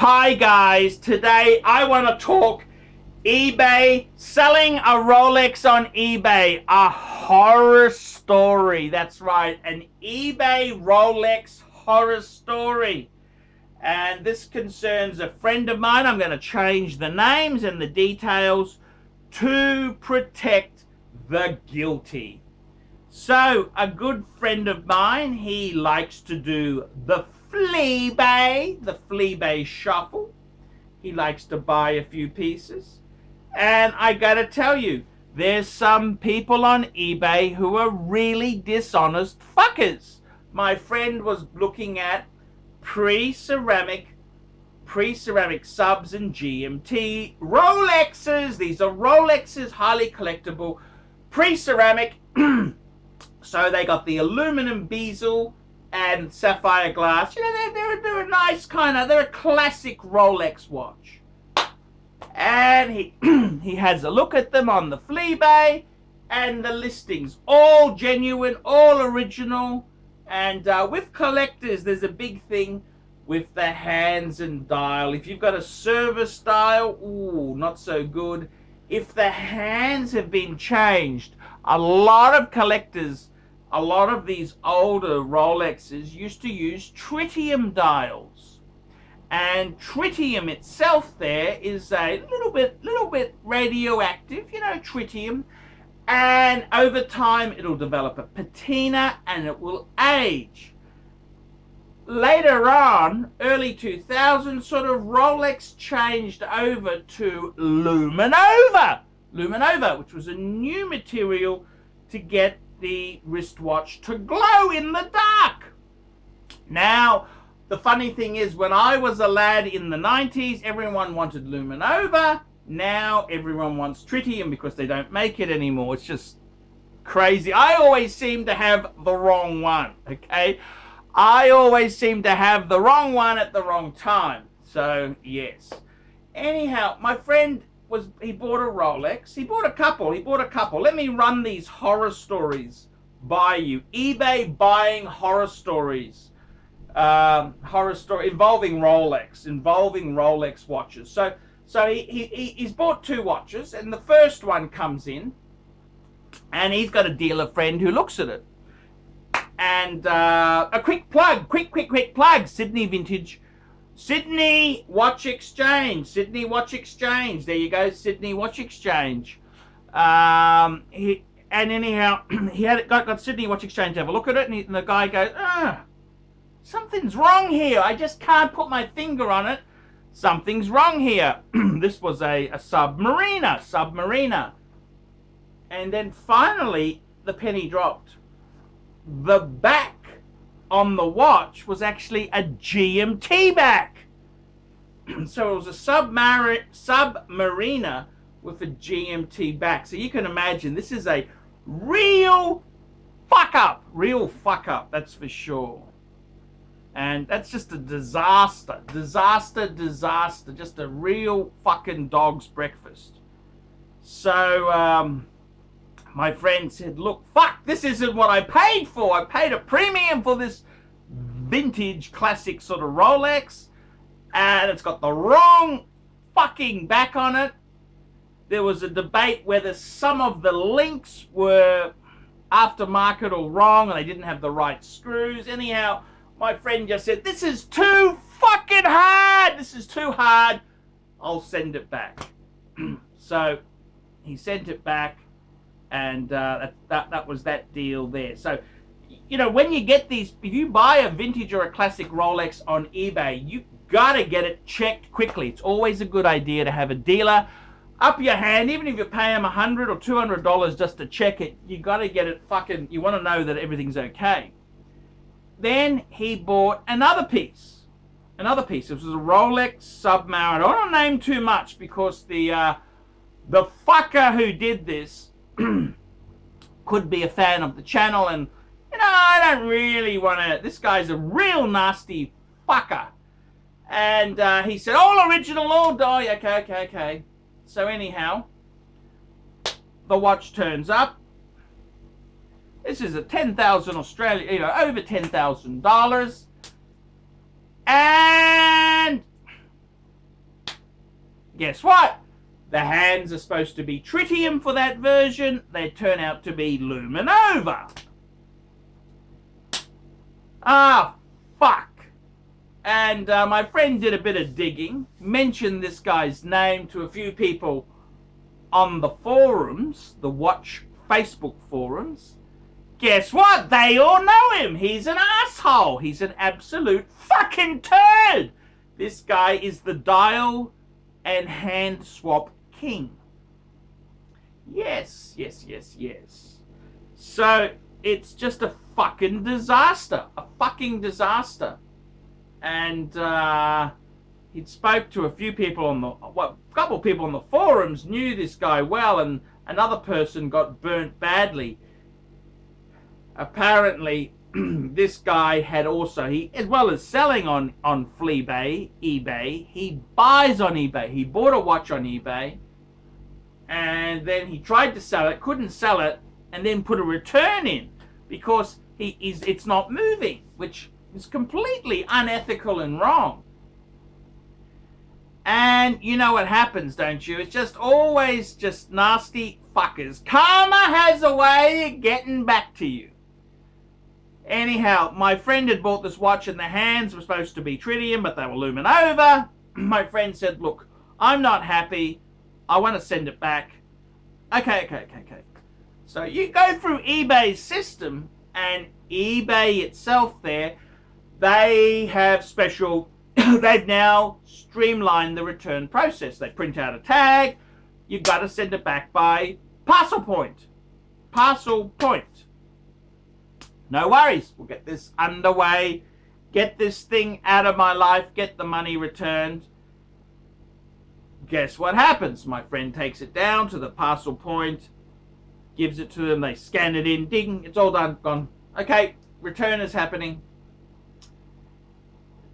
Hi guys, today I want to talk eBay, selling a Rolex on eBay, a horror story. That's right, an eBay Rolex horror story. And this concerns a friend of mine. I'm going to change the names and the details to protect the guilty. So, a good friend of mine, he likes to do the Fleabay shuffle. He likes to buy a few pieces. And I gotta tell you, there's some people on eBay who are really dishonest fuckers. My friend was looking at pre-ceramic subs and GMT Rolexes. These are Rolexes, highly collectible, pre-ceramic. So they got the aluminum bezel and sapphire glass. You know, they're a nice they're a classic Rolex watch. And he has a look at them on the Fleabay, and the listings, all genuine, all original. And with collectors, there's a big thing with the hands and dial. If you've got a service dial, ooh, not so good. If the hands have been changed, a lot of collectors, a lot of these older Rolexes used to use tritium dials. And tritium itself there is a little bit radioactive, you know, tritium. And over time it'll develop a patina and it will age. Later on, early 2000s, sort of Rolex changed over to Luminova, which was a new material to get the wristwatch to glow in the dark. Now, the funny thing is, when I was a lad in the 90s, everyone wanted Luminova. Now everyone wants tritium because they don't make it anymore. It's just crazy. I always seem to have the wrong one, okay? I always seem to have the wrong one at the wrong time. So, yes. Anyhow, my friend he bought a Rolex. He bought a couple. Let me run these horror stories by you. eBay buying horror stories. Horror story involving Rolex watches. So he's bought two watches, and the first one comes in, and he's got a dealer friend who looks at it. And a quick plug, Sydney Watch Exchange. There you go, Sydney Watch Exchange. Anyhow, he got Sydney Watch Exchange to have a look at it, and the guy goes, something's wrong here. I just can't put my finger on it. Something's wrong here. This was a Submariner. And then finally, the penny dropped. The back on the watch was actually a GMT back. So it was a Submariner with a GMT back. So you can imagine this is a real fuck up, that's for sure. And that's just a disaster, just a real fucking dog's breakfast. So my friend said, look, fuck, this isn't what I paid for. I paid a premium for this vintage classic sort of Rolex, and it's got the wrong fucking back on it. There was a debate whether some of the links were aftermarket or wrong, and they didn't have the right screws. Anyhow, my friend just said, this is too fucking hard. This is too hard. I'll send it back. So he sent it back, and that was that deal there. So, you know, when you get these, if you buy a vintage or a classic Rolex on eBay, you gotta get it checked quickly. It's always a good idea to have a dealer up your hand, even if you pay them $100 or $200 just to check it. You gotta get it fucking, you want to know that everything's okay. Then he bought another piece. It was a Rolex Submariner. I don't want to name too much because the fucker who did this could be a fan of the channel, and you know, I don't really want to. This guy's a real nasty fucker. And he said, all original, all die. Okay. So anyhow, the watch turns up. This is a 10,000 Australia, you know, over $10,000. And Guess what? The hands are supposed to be tritium for that version. They turn out to be luminova. Ah, fuck. And my friend did a bit of digging, mentioned this guy's name to a few people on the forums, the watch Facebook forums. Guess what? They all know him. He's an asshole. He's an absolute fucking turd. This guy is the dial and hand swap king. Yes. So it's just a fucking disaster. A fucking disaster. And he spoke to a few people on the, a couple of people on the forums knew this guy well, and another person got burnt badly. Apparently, this guy had also, as well as selling on eBay, he buys on eBay. He bought a watch on eBay, and then he tried to sell it, couldn't sell it, and then put a return in because it's not moving, which is completely unethical and wrong. And you know what happens, don't you? It's just always just nasty fuckers. Karma has a way of getting back to you. Anyhow, my friend had bought this watch and the hands were supposed to be tritium, but they were luminova. My friend said, look, I'm not happy. I want to send it back. Okay. So you go through eBay's system, and eBay itself there, they have special, they've now streamlined the return process. They print out a tag. You've got to send it back by parcel point. Parcel point. No worries. We'll get this underway. Get this thing out of my life. Get the money returned. Guess what happens? My friend takes it down to the parcel point, gives it to them. They scan it in. Ding. It's all done. Gone. Okay. Return is happening.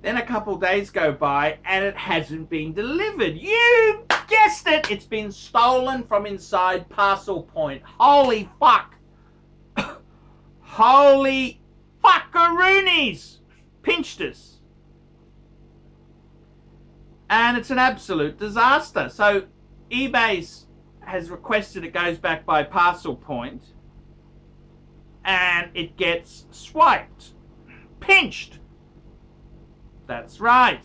Then a couple days go by and it hasn't been delivered. You guessed it. It's been stolen from inside parcel point. Holy fuck. Holy fuckaroonies. Pinched us. And it's an absolute disaster. So eBay has requested it goes back by parcel point. And it gets swiped. Pinched. That's right.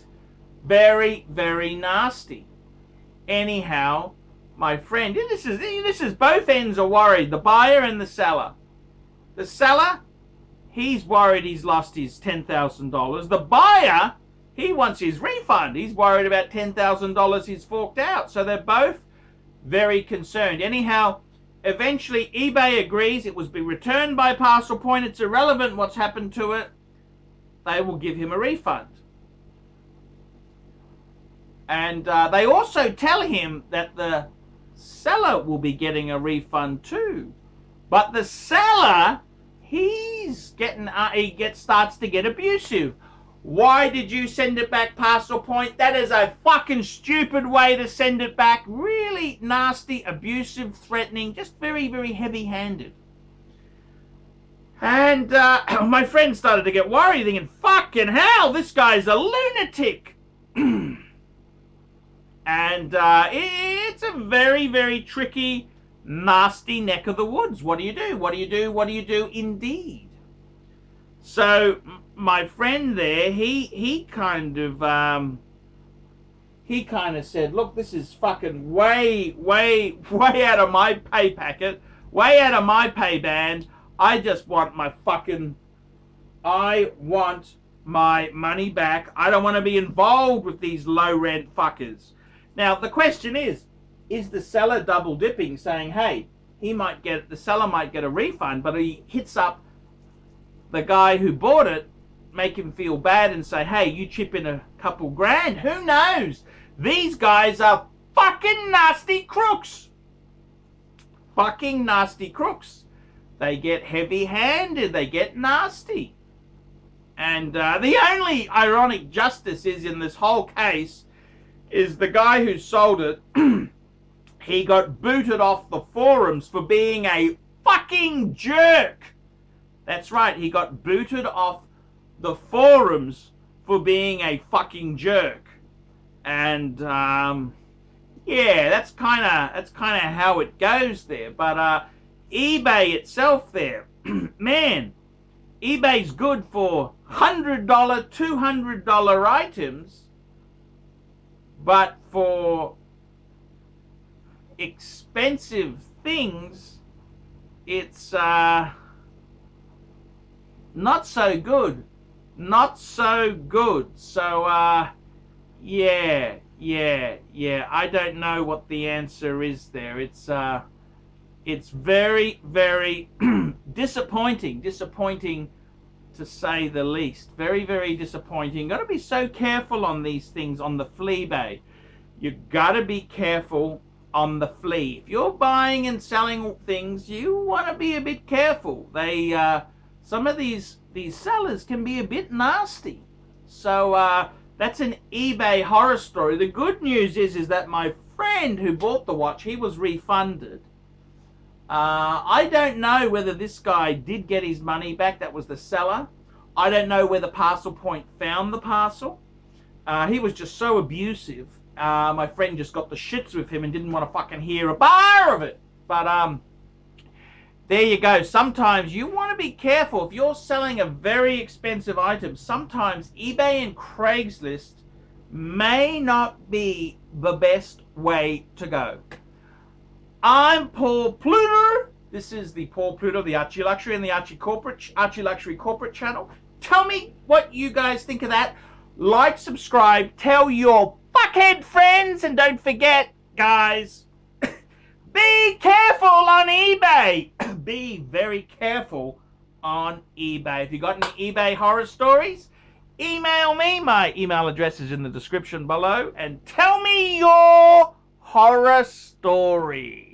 Very, very nasty. Anyhow, my friend, this is both ends are worried. The buyer and the seller. The seller, he's worried he's lost his $10,000. The buyer, he wants his refund. He's worried about $10,000 he's forked out. So they're both very concerned. Anyhow, eventually eBay agrees it was be returned by parcel point. It's irrelevant what's happened to it. They will give him a refund. And they also tell him that the seller will be getting a refund too. But the seller, starts to get abusive. Why did you send it back parcel point? That is a fucking stupid way to send it back. Really nasty, abusive, threatening, just very, very heavy-handed. And my friend started to get worried, thinking, fucking hell, this guy's a lunatic. And it's a very, very tricky, nasty neck of the woods. What do you do? What do you do indeed? So my friend there, he kind of said, look, this is fucking way out of my pay packet, way out of my pay band. I just want my money back. I don't want to be involved with these low rent fuckers. Now the question is the seller double dipping, saying, hey, the seller might get a refund, but he hits up the guy who bought it, make him feel bad and say, hey, you chip in a couple grand. Who knows? These guys are fucking nasty crooks. Fucking nasty crooks. They get heavy-handed. They get nasty. And the only ironic justice is in this whole case is the guy who sold it, he got booted off the forums for being a fucking jerk. That's right, he got booted off the forums for being a fucking jerk. And yeah, that's kind of how it goes there. But eBay itself there, man, eBay's good for $100, $200 items, but for expensive things, it's not so good. Not so good. So, yeah. I don't know what the answer is there. It's very, very disappointing. Disappointing to say the least. Very, very disappointing. Got to be so careful on these things on the Fleabay. You got to be careful on the flea. If you're buying and selling things, you want to be a bit careful. Some of these sellers can be a bit nasty. So that's an eBay horror story. The good news is that my friend who bought the watch, he was refunded. I don't know whether this guy did get his money back. That was the seller. I don't know whether Parcel Point found the parcel. He was just so abusive. My friend just got the shits with him and didn't want to fucking hear a bar of it. But there you go. Sometimes you want to be careful. If you're selling a very expensive item, sometimes eBay and Craigslist may not be the best way to go. I'm Paul Pluto. This is the Paul Pluto, the ArchieLuxury and the ArchieLuxury corporate channel. Tell me what you guys think of that. Like, subscribe, tell your fuckhead friends, and don't forget, guys, be careful on eBay. Be very careful on eBay. If you got any eBay horror stories, email me. My email address is in the description below, and tell me your horror story.